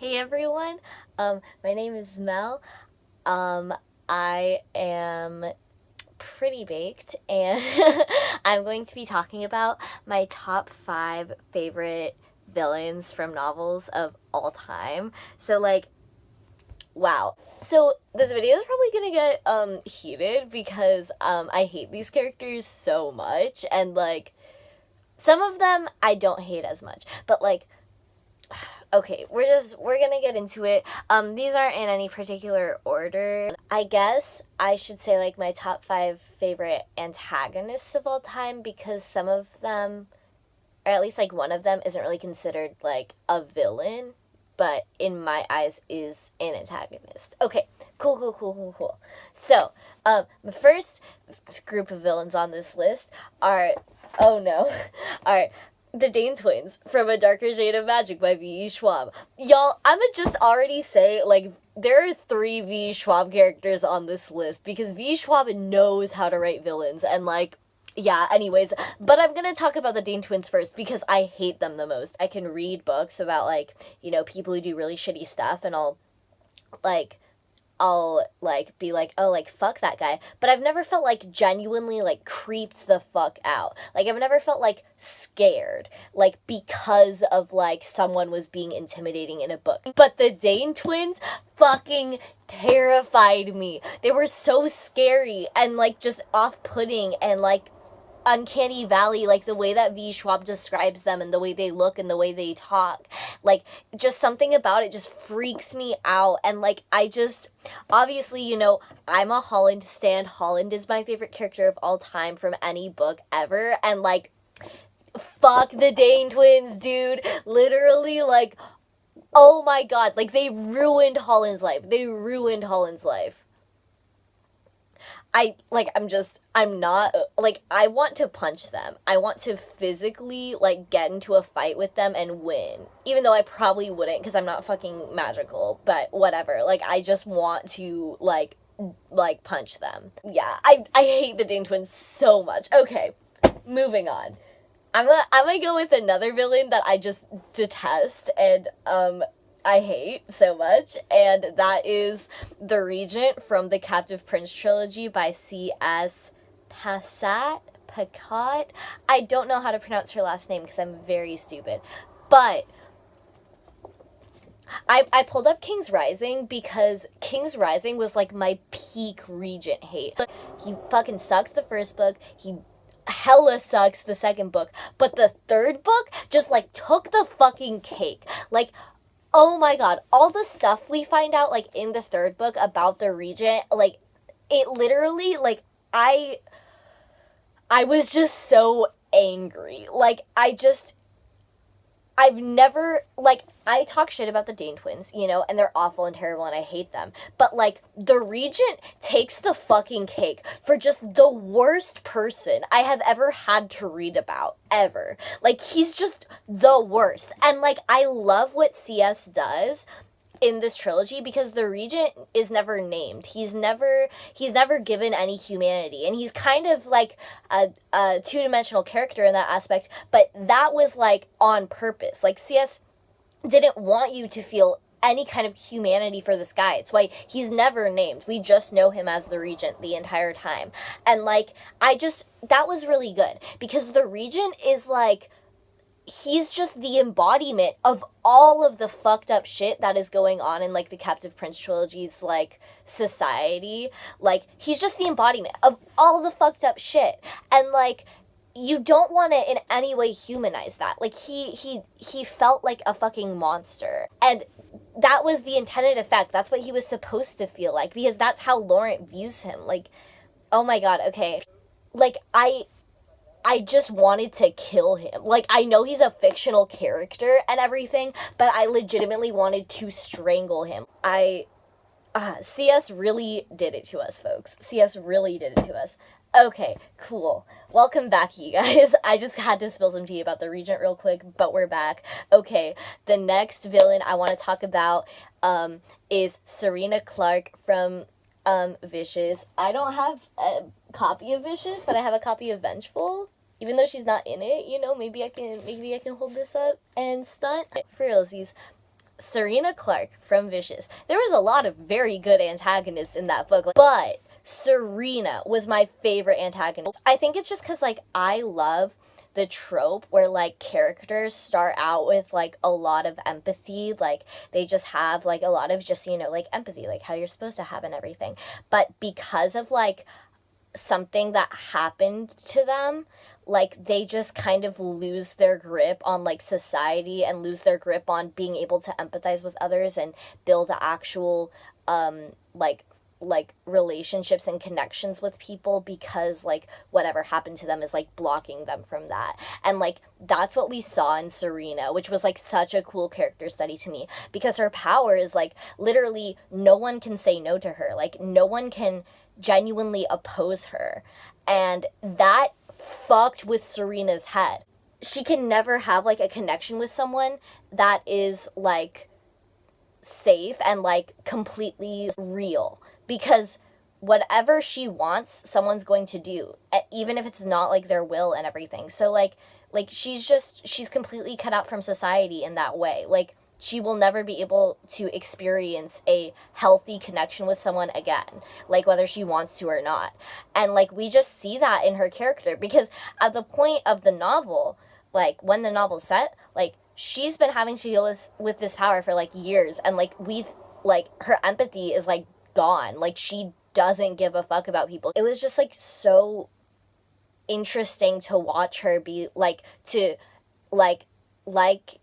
Hey everyone, my name is Mel. I am pretty baked, and I'm going to be talking about my top 5 favorite villains from novels of all time. So, wow. So, this video is probably gonna get heated because I hate these characters so much, and some of them I don't hate as much, but okay, we're gonna get into it. These aren't in any particular order. I guess I should say my top 5 favorite antagonists of all time, because some of them, or at least one of them, isn't really considered a villain, but in my eyes is an antagonist. Okay, cool. So, the first group of villains on this list are, oh no, are the Dane twins from A Darker Shade of Magic by V.E. Schwab. Y'all, I'ma just already say, there are 3 V.E. Schwab characters on this list, because V.E. Schwab knows how to write villains, and yeah, anyways, but I'm gonna talk about the Dane twins first, because I hate them the most. I can read books about, people who do really shitty stuff, and I'll be oh, fuck that guy. But I've never felt, genuinely, creeped the fuck out. I've never felt, scared, because of, someone was being intimidating in a book. But the Dane twins fucking terrified me. They were so scary and, just off-putting and, uncanny valley, the way that V. Schwab describes them and the way they look and the way they talk, just something about it just freaks me out. And I just, obviously, I'm a Holland stan. Holland is my favorite character of all time from any book ever, and fuck the Dane twins, dude. Literally, oh my god, they ruined Holland's life. I want to punch them. I want to physically, get into a fight with them and win. Even though I probably wouldn't, because I'm not fucking magical, but whatever. I just want to, punch them. Yeah, I hate the Dane twins so much. Okay, moving on. I'm gonna go with another villain that I just detest, and, I hate so much, and that is the Regent from the Captive Prince trilogy by C.S. Pacat. I don't know how to pronounce her last name because I'm very stupid, but I pulled up King's Rising because King's Rising was my peak Regent hate. He fucking sucked the first book, he hella sucks the second book, but the third book just took the fucking cake. Oh my god, all the stuff we find out, in the third book about the Regent, it literally, I was just so angry. I've never, I talk shit about the Dane twins, and they're awful and terrible and I hate them. But, the Regent takes the fucking cake for just the worst person I have ever had to read about, ever. He's just the worst. And, I love what CS does in this trilogy, because the Regent is never named. He's never given any humanity, and he's kind of a two-dimensional character in that aspect, but that was on purpose. CS didn't want you to feel any kind of humanity for this guy. It's why he's never named. We just know him as the Regent the entire time. And that was really good, because the Regent is he's just the embodiment of all of the fucked up shit that is going on in, the Captive Prince trilogy's, society. He's just the embodiment of all the fucked up shit. And, you don't want to in any way humanize that. He felt like a fucking monster. And that was the intended effect. That's what he was supposed to feel like, because that's how Laurent views him. Oh my god, okay. I just wanted to kill him. I know he's a fictional character and everything, but I legitimately wanted to strangle him. CS really did it to us, folks. CS really did it to us. Okay, cool. Welcome back, you guys. I just had to spill some tea about the Regent real quick, but we're back. Okay, the next villain I want to talk about is Serena Clarke from Vicious. I don't have a copy of Vicious, but I have a copy of Vengeful. Even though she's not in it, maybe I can hold this up and stunt. For realsies, Serena Clarke from Vicious. There was a lot of very good antagonists in that book, but Serena was my favorite antagonist. I think it's just because, like, I love the trope where, like, characters start out with, like, a lot of empathy. Like, they just have, like, a lot of just, you know, like, empathy, like, how you're supposed to have and everything. But because of, like, something that happened to them, like, they just kind of lose their grip on, like, society and lose their grip on being able to empathize with others and build actual like relationships and connections with people, because, like, whatever happened to them is, like, blocking them from that. And, like, that's what we saw in Serena, which was, like, such a cool character study to me, because her power is, like, literally no one can say no to her. Like, no one can genuinely oppose her. And that fucked with Serena's head. She can never have, like, a connection with someone that is, like, safe and, like, completely real, because whatever she wants, someone's going to do, even if it's not, like, their will and everything. So, like she's completely cut out from society in that way. Like, she will never be able to experience a healthy connection with someone again, like, whether she wants to or not. And, like, we just see that in her character, because at the point of the novel, like, when the novel's set, like, she's been having to deal with this power for, like, years, and, like, her empathy is, like, gone. Like, she doesn't give a fuck about people. It was just, like, so interesting to watch her be, like, to, like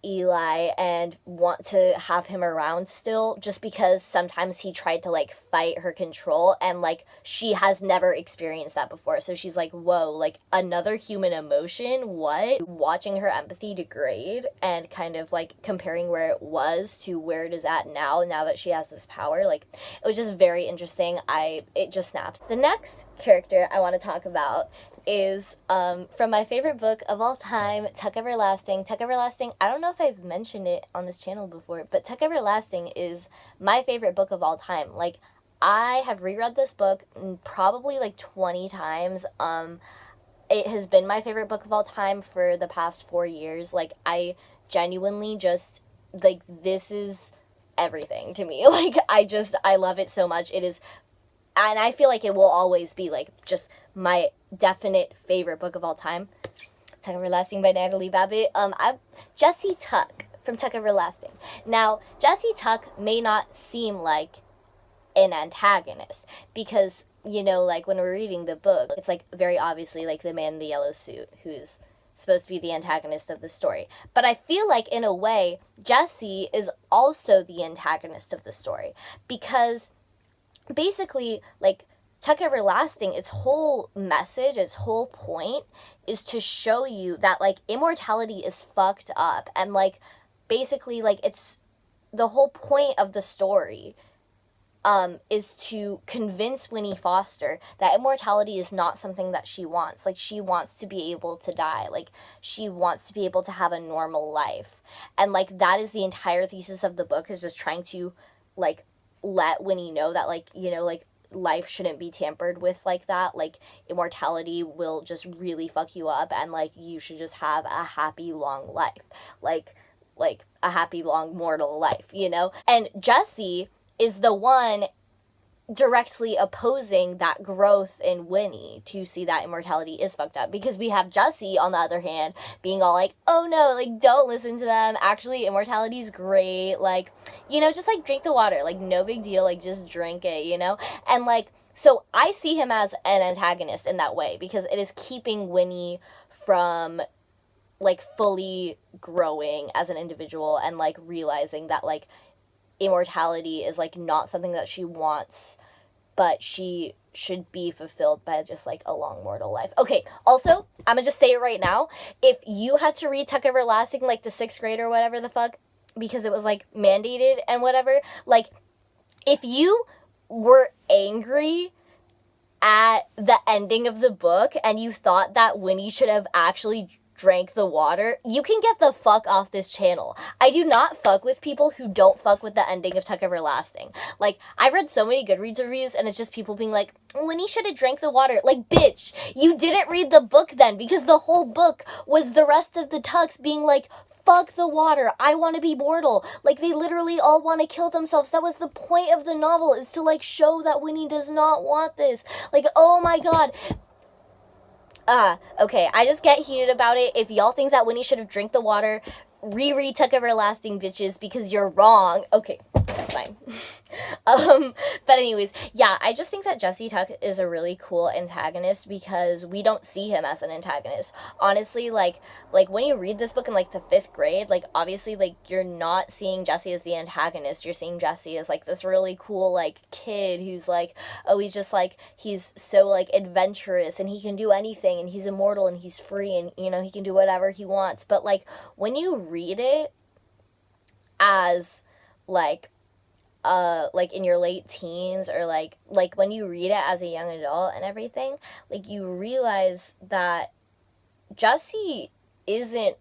Eli and want to have him around still, just because sometimes he tried to, like, fight her control, and, like, she has never experienced that before. So she's like, whoa, like, another human emotion? What? Watching her empathy degrade and kind of, like, comparing where it was to where it is at now that she has this power, like, it was just very interesting. It just snaps. The next character I want to talk about is from my favorite book of all time, Tuck Everlasting. Tuck Everlasting, I don't know if I've mentioned it on this channel before, but Tuck Everlasting is my favorite book of all time. Like, I have reread this book probably, like, 20 times. It has been my favorite book of all time for the past 4 years. Like, I genuinely just, like, this is everything to me. Like, I love it so much. It is, and I feel like it will always be, like, just my definite favorite book of all time. Tuck Everlasting by Natalie Babbitt. Jessie Tuck from Tuck Everlasting. Now, Jessie Tuck may not seem like an antagonist, because, you know, like, when we're reading the book, it's, like, very obviously, like, the man in the yellow suit who's supposed to be the antagonist of the story. But I feel like, in a way, Jessie is also the antagonist of the story, because basically, like, Tuck Everlasting, its whole message, its whole point is to show you that, like, immortality is fucked up. And, like, basically, like, it's the whole point of the story is to convince Winnie Foster that immortality is not something that she wants. Like, she wants to be able to die. Like, she wants to be able to have a normal life. And, like, that is the entire thesis of the book, is just trying to, like, let Winnie know that, like, you know, like, life shouldn't be tampered with like that. Like, immortality will just really fuck you up, and, like, you should just have a happy long life, like a happy long mortal life, you know. And Jessie is the one directly opposing that growth in Winnie to see that immortality is fucked up, because we have Jessie, on the other hand, being all like, oh no, like, don't listen to them, actually immortality is great, like, you know, just, like, drink the water, like, no big deal, like, just drink it, you know. And, like, so I see him as an antagonist in that way, because it is keeping Winnie from, like, fully growing as an individual and, like, realizing that, like, immortality is, like, not something that she wants, but she should be fulfilled by just, like, a long mortal life. Okay, also, I'm gonna just say it right now, if you had to read Tuck Everlasting, like, the 6th grade or whatever the fuck, because it was, like, mandated and whatever, like, if you were angry at the ending of the book and you thought that Winnie should have actually drank the water, you can get the fuck off this channel. I do not fuck with people who don't fuck with the ending of Tuck Everlasting. Like, I've read so many Goodreads reviews, and it's just people being like, Winnie should have drank the water. Like, bitch, you didn't read the book then, because the whole book was the rest of the Tucks being like, fuck the water. I want to be mortal. Like, they literally all want to kill themselves. That was the point of the novel, is to, like, show that Winnie does not want this. Like, oh my god. Okay, I just get heated about it. If y'all think that Winnie should have drank the water, reread Tuck Everlasting, bitches, because you're wrong. Okay, that's fine. But anyways, yeah, I just think that Jesse Tuck is a really cool antagonist because we don't see him as an antagonist. Honestly, like when you read this book in like the 5th grade, like obviously like you're not seeing Jesse as the antagonist. You're seeing Jesse as like this really cool like kid who's like, oh, he's just like, he's so like adventurous and he can do anything and he's immortal and he's free and, you know, he can do whatever he wants. But like when you read it as like in your late teens, or like when you read it as a young adult and everything, like you realize that Jesse isn't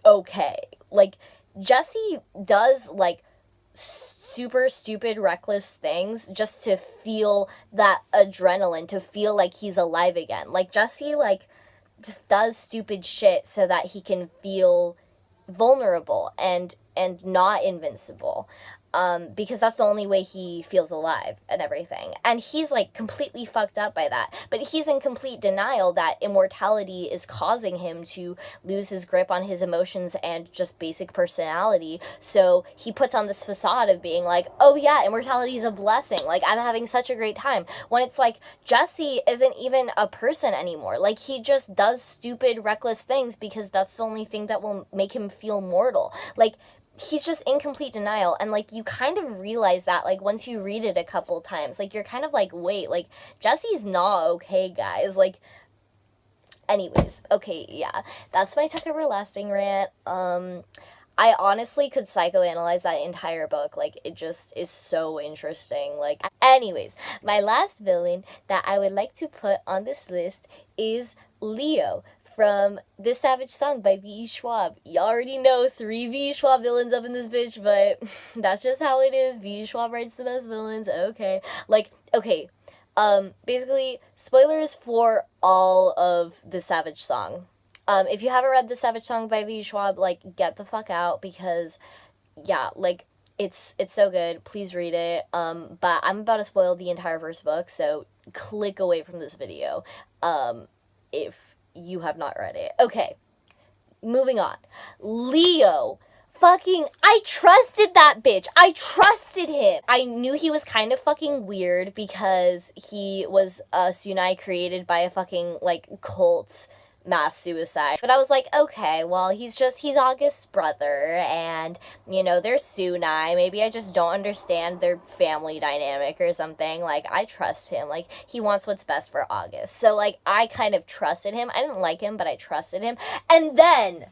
okay. Like Jesse does like super stupid reckless things just to feel that adrenaline, to feel like he's alive again. Like Jesse like just does stupid shit so that he can feel vulnerable and not invincible, because that's the only way he feels alive and everything. And he's like completely fucked up by that, but he's in complete denial that immortality is causing him to lose his grip on his emotions and just basic personality. So he puts on this facade of being like, oh yeah, immortality is a blessing, like I'm having such a great time, when it's like Jesse isn't even a person anymore. Like he just does stupid reckless things because that's the only thing that will make him feel mortal. Like he's just in complete denial, and like you kind of realize that like once you read it a couple times, like you're kind of like, wait, like Jesse's not okay, guys. Like anyways, okay, yeah, that's my Tuck Everlasting rant. I honestly could psychoanalyze that entire book. Like, it just is so interesting. Like, anyways, my last villain that I would like to put on this list is Leo from This Savage Song by V.E. Schwab. You already know 3 V.E. Schwab villains up in this bitch, but that's just how it is. V.E. Schwab writes the best villains, okay. Like, okay, basically, spoilers for all of The Savage Song. If you haven't read The Savage Song by V.E. Schwab, like, get the fuck out, because, yeah, like, it's so good. Please read it. But I'm about to spoil the entire first book, so click away from this video, if you have not read it. Okay, moving on. Leo. Fucking, I trusted that bitch. I trusted him. I knew he was kind of fucking weird because he was a Tsunai created by a fucking, like, cult mass suicide. But I was like, okay, well, he's August's brother, and, you know, they're Tsunai. Maybe I just don't understand their family dynamic or something. Like, I trust him. Like, he wants what's best for August. So, like, I kind of trusted him. I didn't like him, but I trusted him. And then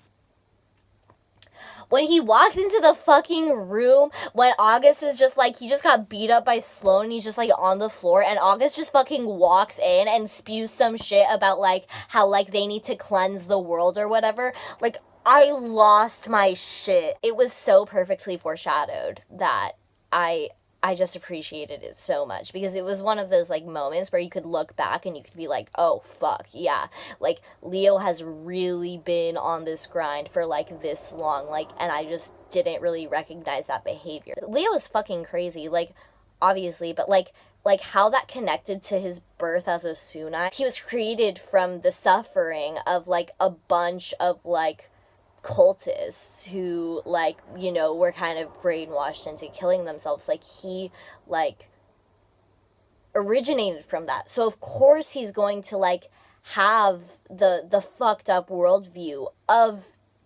when he walks into the fucking room, when August is just like, he just got beat up by Sloane, and he's just like on the floor, and August just fucking walks in and spews some shit about like how like they need to cleanse the world or whatever. Like, I lost my shit. It was so perfectly foreshadowed that I just appreciated it so much, because it was one of those like moments where you could look back and you could be like, oh fuck, yeah, like Leo has really been on this grind for like this long, like, and I just didn't really recognize that behavior. Leo is fucking crazy, like, obviously, but like how that connected to his birth as a Tsunai. He was created from the suffering of like a bunch of like cultists who, like, you know, were kind of brainwashed into killing themselves. Like, he like originated from that, so of course he's going to like have the fucked up worldview of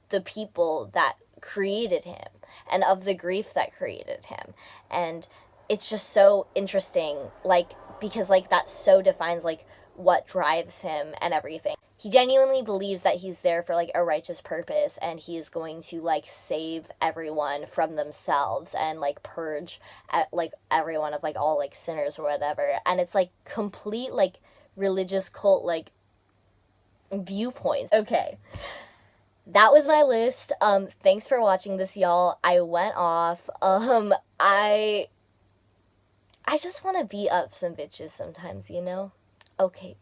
the people that created him and of the grief that created him. And it's just so interesting, like, because like that so defines like what drives him and everything. He genuinely believes that he's there for like a righteous purpose, and he is going to like save everyone from themselves and like purge like everyone of like all like sinners or whatever. And it's like complete like religious cult like viewpoints. Okay, that was my list. Thanks for watching this, y'all. I went off. I just want to beat up some bitches sometimes, you know? Okay.